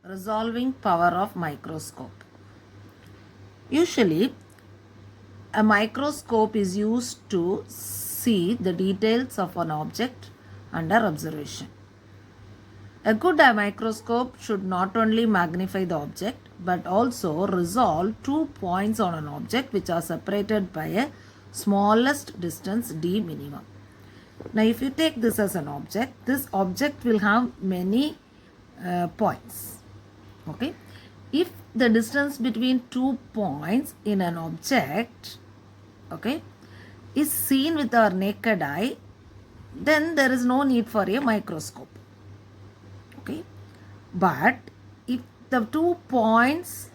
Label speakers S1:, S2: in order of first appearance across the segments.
S1: Resolving power of microscope. Usually, a microscope is used to see the details of an object under observation. A good microscope should not only magnify the object but also resolve 2 points on an object which are separated by a smallest distance d minimum. Now, if you take this as an object, this object will have many points. Okay. If the distance between 2 points in an object, okay, is seen with our naked eye, then there is no need for a microscope. Okay. But if the 2 points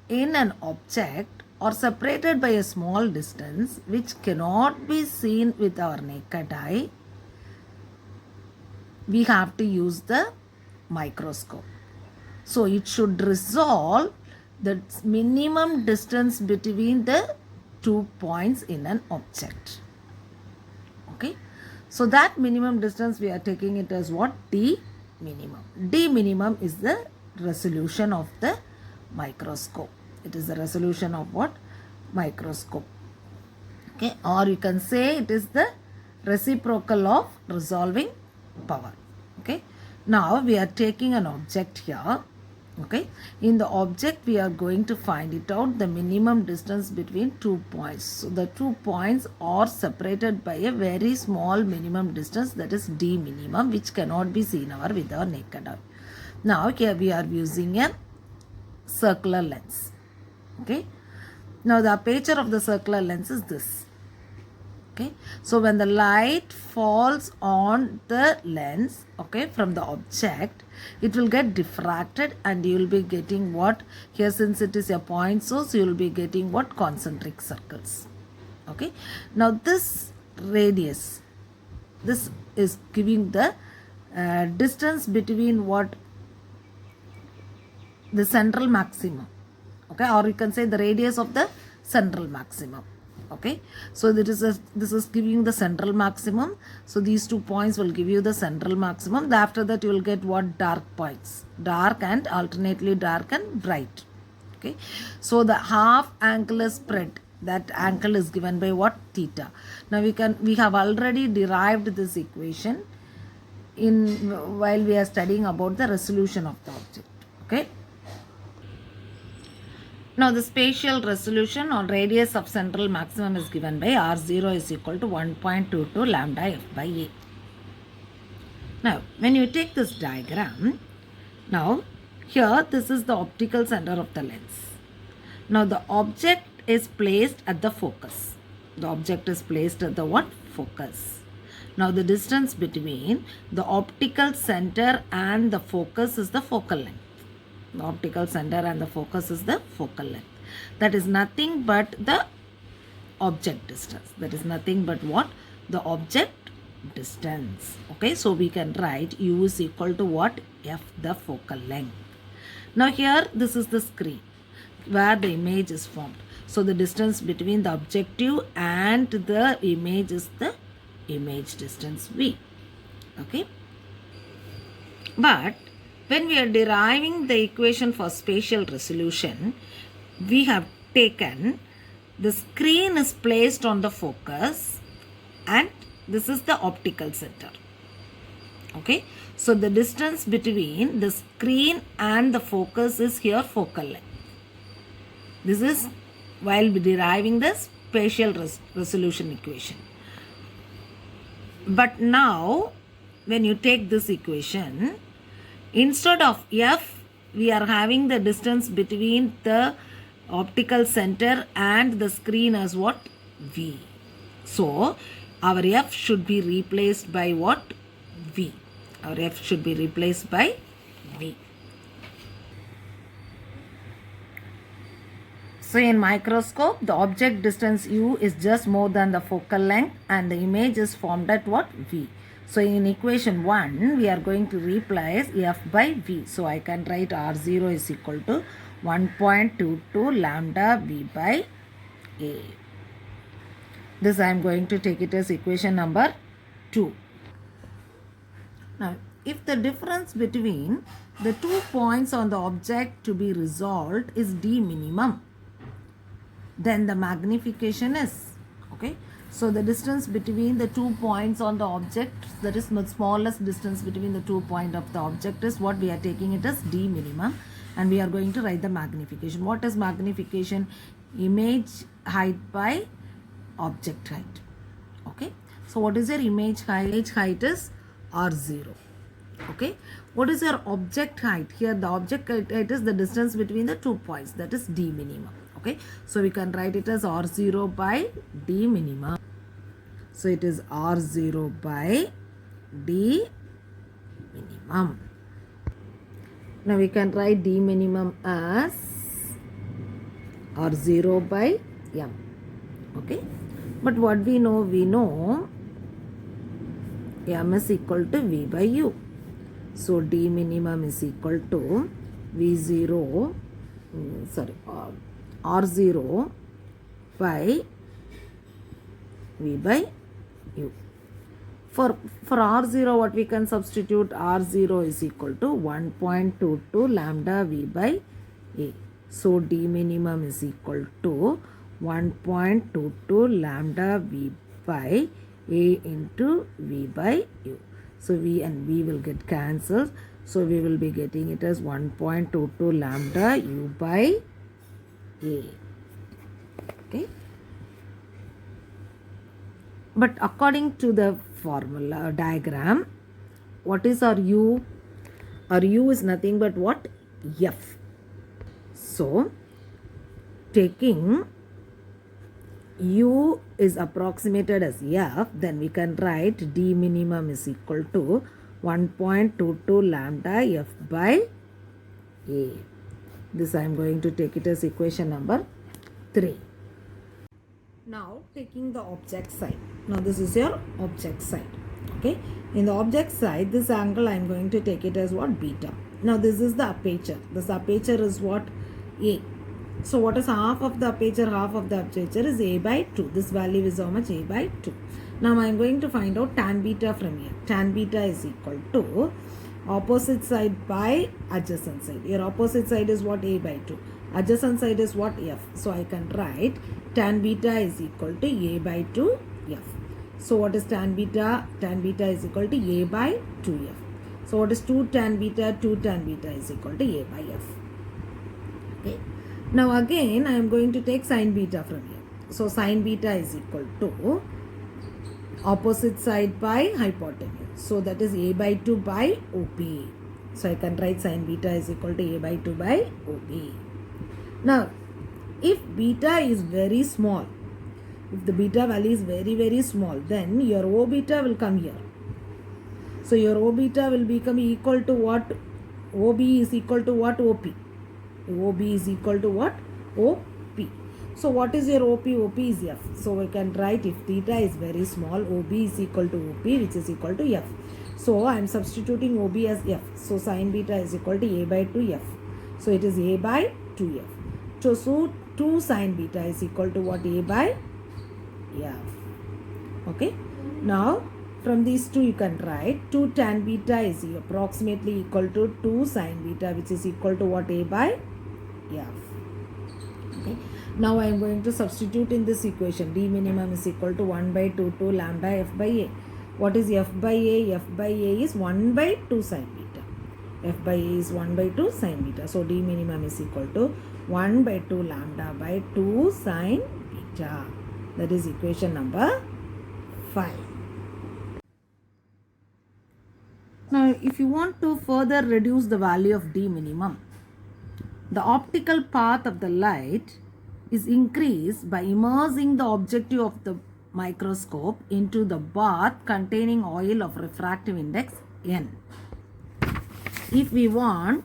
S1: in an object are separated by a small distance which cannot be seen with our naked eye, we have to use the microscope. So it should resolve the minimum distance between the 2 points in an object. Okay. So that minimum distance we are taking it as what? D minimum. D minimum is the resolution of the microscope. It is the resolution of what? Microscope. Okay. Or you can say it is the reciprocal of resolving power. Okay. Now we are taking an object here. Okay. In the object we are going to find it out the minimum distance between 2 points. So the 2 points are separated by a very small minimum distance, that is d minimum, which cannot be seen with our naked eye. Now here we are using a circular lens. Okay. Now the aperture of the circular lens is this. Okay. So when the light falls on the lens, okay, from the object, it will get diffracted and you will be getting what? Here, since it is a point source, you will be getting what? Concentric circles. Okay. Now this radius, this is giving the distance between what? The central maximum. Okay. Or you can say the radius of the central maximum. Okay. So this is giving the central maximum. So these 2 points will give you the central maximum. After that you will get what? Dark points. Dark and alternately dark and bright. Okay. So the half angular spread, that angle is given by what? Theta. Now we have already derived this equation while we are studying about the resolution of the object. Okay. Now the spatial resolution or radius of central maximum is given by R0 is equal to 1.22 lambda f by a. Now when you take this diagram, now here this is the optical center of the lens. Now the object is placed at the focus. The object is placed at the what? Focus. Now the distance between the optical center and the focus is the focal length. The optical center and the focus is the focal length. That is nothing but the object distance. That is nothing but what? The object distance. Okay, so we can write U is equal to what? F, the focal length. Now here this is the screen where the image is formed. So the distance between the objective and the image is the image distance V. Okay. But when we are deriving the equation for spatial resolution, we have taken the screen is placed on the focus and this is the optical center. Okay. So the distance between the screen and the focus is here focal length. This is while deriving the spatial resolution equation. But now when you take this equation, instead of F, we are having the distance between the optical center and the screen as what? V. So our F should be replaced by what? V. Our F should be replaced by V. So in microscope, the object distance U is just more than the focal length and the image is formed at what? V. So in equation 1, we are going to replace F by V. So I can write R0 is equal to 1.22 lambda V by A. This I am going to take it as equation number 2. Now, if the difference between the 2 points on the object to be resolved is d minimum, then the magnification is, okay. So the distance between the 2 points on the object, that is the smallest distance between the 2 points of the object, is what we are taking it as d minimum, and we are going to write the magnification. What is magnification? Image height by object height, okay. So what is your image height? Image height is r0, okay. What is your object height? Here the object height is the distance between the 2 points, that is d minimum, okay. So we can write it as r0 by d minimum. So it is r0 by d minimum. Now we can write d minimum as r0 by m, okay. But what we know m is equal to v by u. So d minimum is equal to v0, r0 by v by u. For r0, what we can substitute? R0 is equal to 1.22 lambda v by a. So d minimum is equal to 1.22 lambda v by a into v by u. So v and v will get cancelled. So we will be getting it as 1.22 lambda u by a. Okay. But according to the formula diagram, what is our u? Our u is nothing but what? F. So taking u is approximated as f, then we can write d minimum is equal to 1.22 lambda f by a. This I am going to take it as equation number 3. Now taking the object side. Now this is your object side, okay. In the object side, this angle I am going to take it as what? Beta. Now this is the aperture. This aperture is what? A. So what is half of the aperture? Half of the aperture is a by 2. This value is how much? A by 2. Now I am going to find out tan beta from here. Tan beta is equal to opposite side by adjacent side. Your opposite side is what? A by 2. Adjacent side is what? F. So I can write tan beta is equal to a by 2 f. So what is tan beta? Tan beta is equal to a by 2 f. So what is 2 tan beta? 2 tan beta is equal to a by f. Okay. Now again I am going to take sin beta from here. So sin beta is equal to opposite side by hypotenuse. So that is a by 2 by OP. So I can write sin beta is equal to a by 2 by OP. Now if beta is very small, if the beta value is very small, then your O beta will come here. So your O beta will become equal to what? OB is equal to what? OP. OB is equal to what? OP. So what is your OP? OP is F. So we can write if theta is very small, OB is equal to OP, which is equal to F. So I am substituting OB as F. So sin beta is equal to a by 2 F. So it is a by 2 F. So 2 sin beta is equal to what? A by F. Okay. Now from these two you can write 2 tan beta is approximately equal to 2 sin beta, which is equal to what? A by F. Okay. Now I am going to substitute in this equation. D minimum is equal to 1 by 2 to lambda f by a. What is f by a? F by a is 1 by 2 sin beta. F by a is 1 by 2 sin beta. So D minimum is equal to 1 by 2 lambda by 2 sin beta. That is equation number 5. Now if you want to further reduce the value of D minimum, the optical path of the light is increased by immersing the objective of the microscope into the bath containing oil of refractive index N. If we want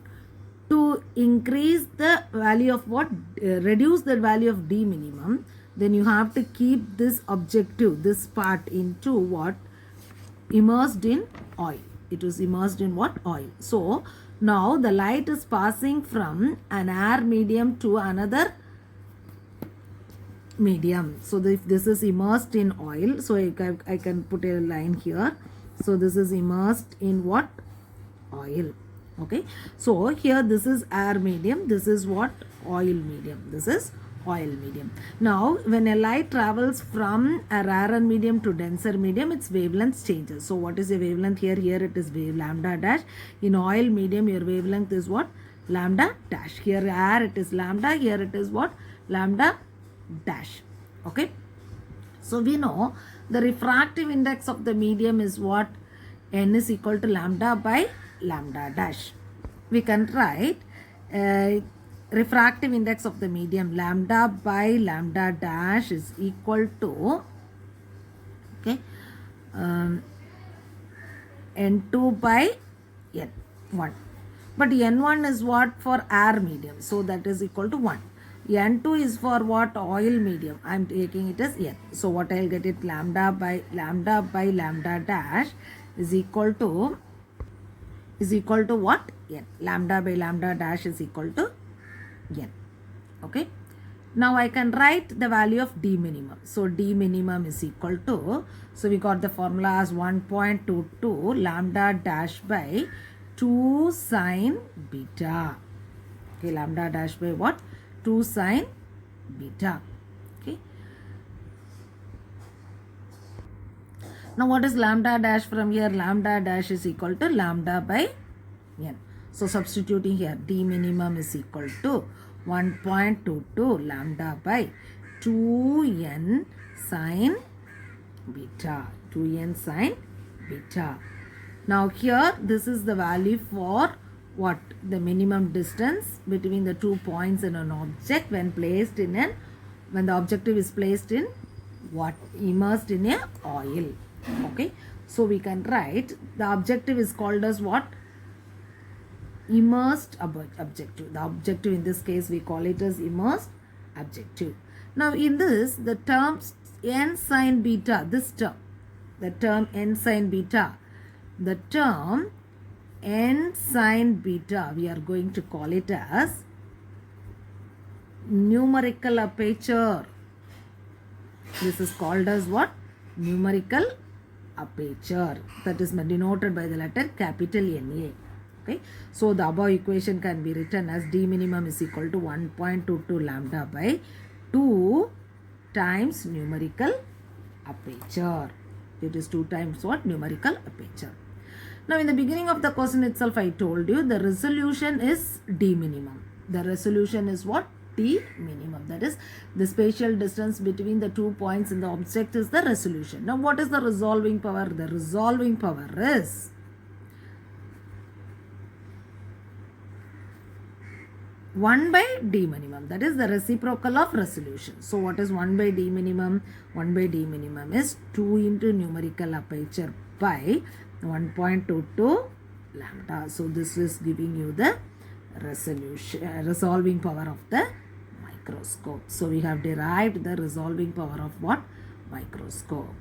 S1: to increase the value of what? Reduce the value of D minimum, then you have to keep this objective, this part, into what? Immersed in oil. It was immersed in what? Oil. So now the light is passing from an air medium to another medium. So if this is immersed in oil, so I can put a line here. So this is immersed in what? Oil. Okay, so here this is air medium, this is what? Oil medium. This is oil medium. Now when a light travels from a rarer medium to denser medium, its wavelength changes. So what is the wavelength here? Here it is wave lambda dash. In oil medium your wavelength is what? Lambda dash. Here air it is lambda, here it is what? Lambda dash. Okay, so we know the refractive index of the medium is what? N is equal to lambda by lambda dash. We can write refractive index of the medium lambda by lambda dash is equal to, okay, N2 by N1. But N1 is what? For air medium. So that is equal to 1. N2 is for what? Oil medium. I am taking it as N. So what I will get it? Lambda by lambda dash is equal to what? N. Lambda by lambda dash is equal to N. Okay. Now I can write the value of D minimum. So D minimum is equal to, so we got the formula as 1.22 lambda dash by 2 sine beta. Okay, lambda dash by what? 2 sine beta. Okay. Now what is lambda dash from here? Lambda dash is equal to lambda by N. So substituting here, D minimum is equal to 1.22 lambda by 2n sine beta. 2n sine beta. Now here this is the value for what? The minimum distance between the 2 points in an object when placed in when the objective is placed in what? Immersed in a oil. Okay, so we can write the objective is called as what? Immersed objective. The objective in this case we call it as immersed objective. Now in this, the term n sine beta, this term, the term n sine beta, the term n sine beta, we are going to call it as numerical aperture. This is called as what? Numerical aperture. That is denoted by the letter capital Na. Okay, so the above equation can be written as D minimum is equal to 1.22 lambda by 2 times numerical aperture. It is 2 times what? Numerical aperture. Now in the beginning of the question itself I told you the resolution is D minimum. The resolution is what? D minimum. That is the spatial distance between the 2 points in the object is the resolution. Now what is the resolving power? The resolving power is one by D minimum, that is the reciprocal of resolution. So what is 1 by D minimum? 1 by D minimum is 2 into numerical aperture by 1.22 lambda. So this is giving you the resolution, resolving power of the microscope. So we have derived the resolving power of what? Microscope.